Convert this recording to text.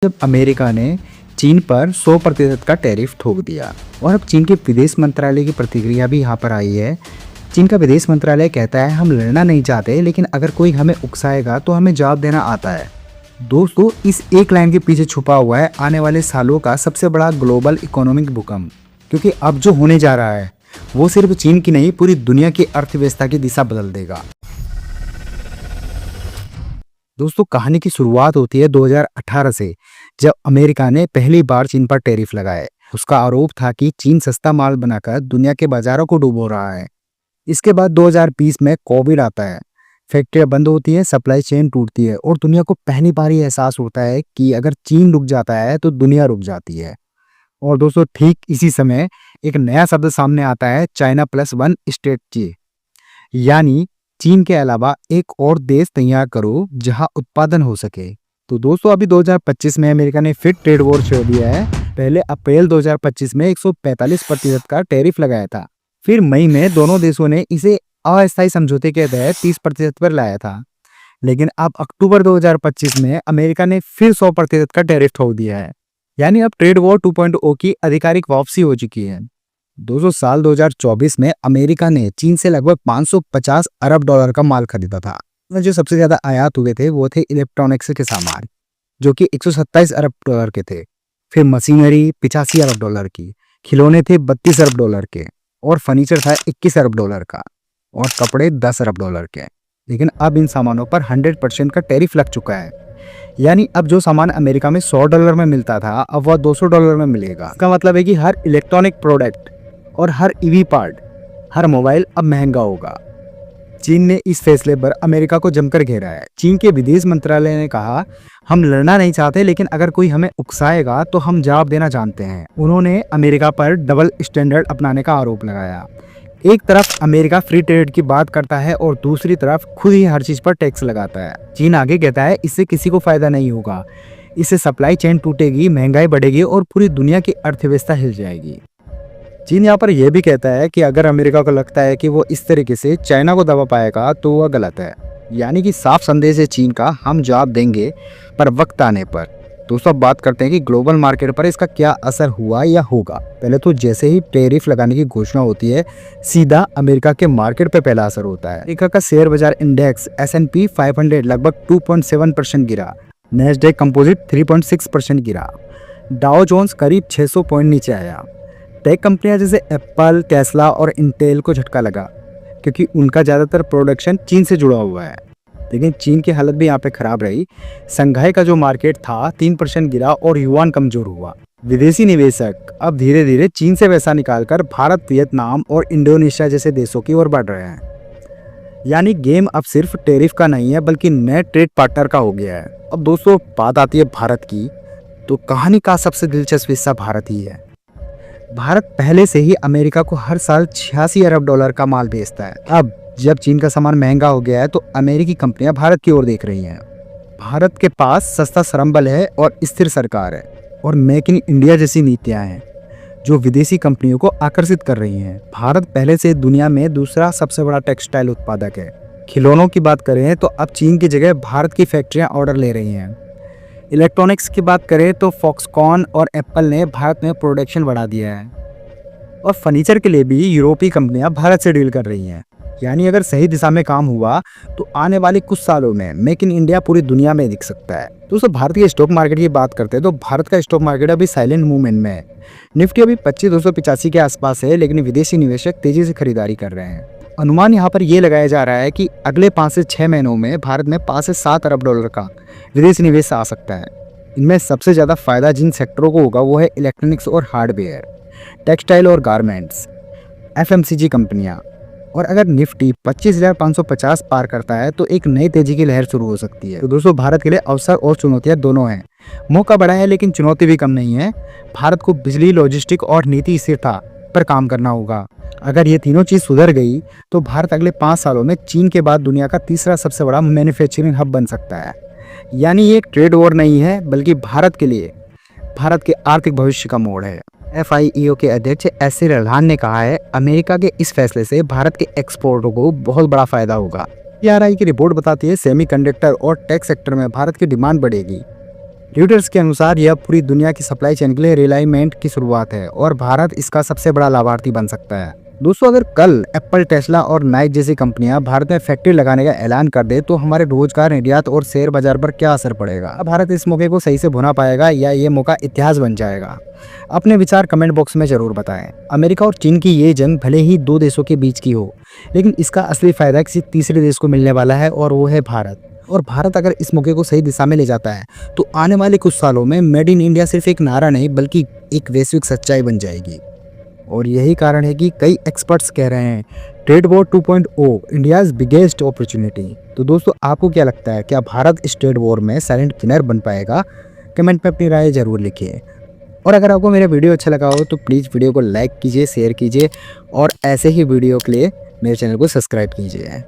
जब अमेरिका ने चीन पर 100% का टैरिफ ठोक दिया। और अब चीन के विदेश मंत्रालय की प्रतिक्रिया भी यहाँ पर आई है। चीन का विदेश मंत्रालय कहता है हम लड़ना नहीं चाहते, लेकिन अगर कोई हमें उकसाएगा तो हमें जवाब देना आता है। दोस्तों, इस एक लाइन के पीछे छुपा हुआ है आने वाले सालों का सबसे बड़ा ग्लोबल इकोनॉमिक भूकंप, क्योंकि अब जो होने जा रहा है वो सिर्फ चीन की नहीं पूरी दुनिया की अर्थव्यवस्था की दिशा बदल देगा। दोस्तों, कहानी की शुरुआत होती है 2018 से, जब अमेरिका ने पहली बार चीन पर टैरिफ लगाए। उसका आरोप था कि चीन सस्ता माल बनाकर दुनिया के बाजारों को डुबो रहा है। इसके बाद 2020 में कोविड आता है, फैक्ट्रियां बंद होती है, सप्लाई चेन टूटती है और दुनिया को पहली बार ये एहसास होता है कि अगर चीन रुक जाता है तो दुनिया रुक जाती है। और दोस्तों, ठीक इसी समय एक नया शब्द सामने आता है, चाइना प्लस वन स्ट्रेटजी, यानी चीन के अलावा एक और देश तैयार करो जहां उत्पादन हो सके। तो दोस्तों, अभी 2025 में अमेरिका ने फिर ट्रेड वॉर छेड़ दिया है। पहले अप्रैल 2025 में 145% का टैरिफ लगाया था। फिर मई में दोनों देशों ने इसे अस्थायी समझौते के तहत 30% पर लाया था। लेकिन अब अक्टूबर 2025 में अमेरिका ने फिर 100% का टैरिफ ठोक दिया है। यानी अब ट्रेड वॉर 2.0 की आधिकारिक वापसी हो चुकी है। दोस्तों, साल 2024 में अमेरिका ने चीन से लगभग 550 अरब डॉलर का माल खरीदा था। जो सबसे ज्यादा आयात हुए थे वो थे इलेक्ट्रॉनिक्स के सामान, जो कि 127 अरब डॉलर के थे। फिर मशीनरी 85 अरब डॉलर की, खिलौने थे 32 अरब डॉलर के, और फर्नीचर था 21 अरब डॉलर का, और कपड़े 10 अरब डॉलर के। लेकिन अब इन सामानों पर 100% का टैरिफ लग चुका है। यानी अब जो सामान अमेरिका में $100 में मिलता था, अब वह $200 में मिलेगा। इसका मतलब है कि हर इलेक्ट्रॉनिक प्रोडक्ट और हर ईवी पार्ट, हर मोबाइल अब महंगा होगा। चीन ने इस फैसले पर अमेरिका को जमकर घेरा है। चीन के विदेश मंत्रालय ने कहा हम लड़ना नहीं चाहते, लेकिन अगर कोई हमें उकसाएगा तो हम जवाब देना जानते हैं। उन्होंने अमेरिका पर डबल स्टैंडर्ड अपनाने का आरोप लगाया। एक तरफ अमेरिका फ्री ट्रेड की बात करता है और दूसरी तरफ खुद ही हर चीज पर टैक्स लगाता है। चीन आगे कहता है इससे किसी को फायदा नहीं होगा, इससे सप्लाई चेन टूटेगी, महंगाई बढ़ेगी और पूरी दुनिया की अर्थव्यवस्था हिल जाएगी। चीन यहाँ पर यह भी कहता है कि अगर अमेरिका को लगता है कि वो इस तरीके से चाइना को दबा पाएगा तो वह गलत है। यानी कि साफ संदेश है चीन का, हम जवाब देंगे पर वक्त आने पर। दोस्तों, अब बात करते हैं कि ग्लोबल मार्केट पर इसका क्या असर हुआ या होगा। पहले तो जैसे ही टैरिफ लगाने की घोषणा होती है, सीधा अमेरिका के मार्केट पर पहला असर होता है। अमेरिका का शेयर बाजार इंडेक्स S&P 500 लगभग 2.7% गिरा, नैस्डैक कंपोजिट 3.6% गिरा, डाउ जोन्स करीब 600 पॉइंट नीचे आया। टेक कंपनियां जैसे एप्पल, टेस्ला और इंटेल को झटका लगा, क्योंकि उनका ज़्यादातर प्रोडक्शन चीन से जुड़ा हुआ है। लेकिन चीन की हालत भी यहाँ पे खराब रही। संघाई का जो मार्केट था 3% गिरा और युआन कमजोर हुआ। विदेशी निवेशक अब धीरे धीरे चीन से पैसा निकालकर भारत, वियतनाम और इंडोनेशिया जैसे देशों की ओर बढ़ रहे हैं। यानी गेम अब सिर्फ टैरिफ का नहीं है, बल्कि नए ट्रेड पार्टनर का हो गया है। अब दोस्तों, बात आती है भारत की, तो कहानी का सबसे दिलचस्प हिस्सा भारत ही है। भारत पहले से ही अमेरिका को हर साल 86 अरब डॉलर का माल बेचता है। अब जब चीन का सामान महंगा हो गया है तो अमेरिकी कंपनियां भारत की ओर देख रही हैं। भारत के पास सस्ता श्रम बल है और स्थिर सरकार है, और मेक इन इंडिया जैसी नीतियां हैं जो विदेशी कंपनियों को आकर्षित कर रही हैं। भारत पहले से दुनिया में दूसरा सबसे बड़ा टेक्सटाइल उत्पादक है। खिलौनों की बात करें तो अब चीन की जगह भारत की फैक्ट्रियां ऑर्डर ले रही हैं। इलेक्ट्रॉनिक्स की बात करें तो फॉक्सकॉन और एप्पल ने भारत में प्रोडक्शन बढ़ा दिया है, और फर्नीचर के लिए भी यूरोपीय कंपनियां भारत से डील कर रही हैं। यानी अगर सही दिशा में काम हुआ तो आने वाले कुछ सालों में मेक इन इंडिया पूरी दुनिया में दिख सकता है। दोस्तों, भारत के स्टॉक मार्केट की बात करते हैं तो भारत का स्टॉक मार्केट अभी साइलेंट मूवमेंट में है। निफ्टी अभी 25,285 के आसपास है, लेकिन विदेशी निवेशक तेजी से खरीदारी कर रहे हैं। अनुमान यहाँ पर यह लगाया जा रहा है कि अगले 5 से 6 महीनों में भारत में 5 से 7 अरब डॉलर का विदेशी निवेश आ सकता है। इनमें सबसे ज़्यादा फायदा जिन सेक्टरों को होगा वो है इलेक्ट्रॉनिक्स और हार्डवेयर, टेक्सटाइल और गारमेंट्स, FMCG कंपनियां। और अगर निफ्टी 25,550 पार करता है तो एक नई तेजी की लहर शुरू हो सकती है। तो दोस्तों, भारत के लिए अवसर और चुनौतियां दोनों हैं। मौका बड़ा है लेकिन चुनौती भी कम नहीं है। भारत को बिजली, लॉजिस्टिक और नीति स्थिरता पर काम करना होगा। अगर ये तीनों चीज़ सुधर गई तो भारत अगले 5 सालों में चीन के बाद दुनिया का तीसरा सबसे बड़ा मैन्युफैक्चरिंग हब बन सकता है। यानी ये एक ट्रेड वॉर नहीं है, बल्कि भारत के लिए भारत के आर्थिक भविष्य का मोड़ है। FIEO के अध्यक्ष एससी रल्हान ने कहा है अमेरिका के इस फैसले से भारत के एक्सपोर्टरों को बहुत बड़ा फायदा होगा। PRI की रिपोर्ट बताती है सेमीकंडक्टर और टेक सेक्टर में भारत की डिमांड बढ़ेगी। रीडर्स के अनुसार यह पूरी दुनिया की सप्लाई चेन के लिए रिलायमेंट की शुरुआत है और भारत इसका सबसे बड़ा लाभार्थी बन सकता है। दोस्तों, अगर कल एप्पल, टेस्ला और नाइक जैसी कंपनियां भारत में फैक्ट्री लगाने का ऐलान कर दे तो हमारे रोजगार, निर्यात और शेयर बाजार पर क्या असर पड़ेगा? भारत इस मौके को सही से भुना पाएगा या ये मौका इतिहास बन जाएगा? अपने विचार कमेंट बॉक्स में जरूर बताएं। अमेरिका और चीन की ये जंग भले ही दो देशों के बीच की हो, लेकिन इसका असली फायदा किसी तीसरे देश को मिलने वाला है और वो है भारत। और भारत अगर इस मौके को सही दिशा में ले जाता है तो आने वाले कुछ सालों में मेड इन इंडिया सिर्फ एक नारा नहीं बल्कि एक वैश्विक सच्चाई बन जाएगी। और यही कारण है कि कई एक्सपर्ट्स कह रहे हैं trade war 2.0 India's biggest opportunity. तो दोस्तों, आपको क्या लगता है, क्या भारत इस ट्रेड वॉर में साइलेंट विनर बन पाएगा? कमेंट में अपनी राय जरूर लिखिए। और अगर आपको मेरा वीडियो अच्छा लगा हो तो प्लीज़ वीडियो को लाइक कीजिए, शेयर कीजिए और ऐसे ही वीडियो के लिए मेरे चैनल को सब्सक्राइब कीजिए।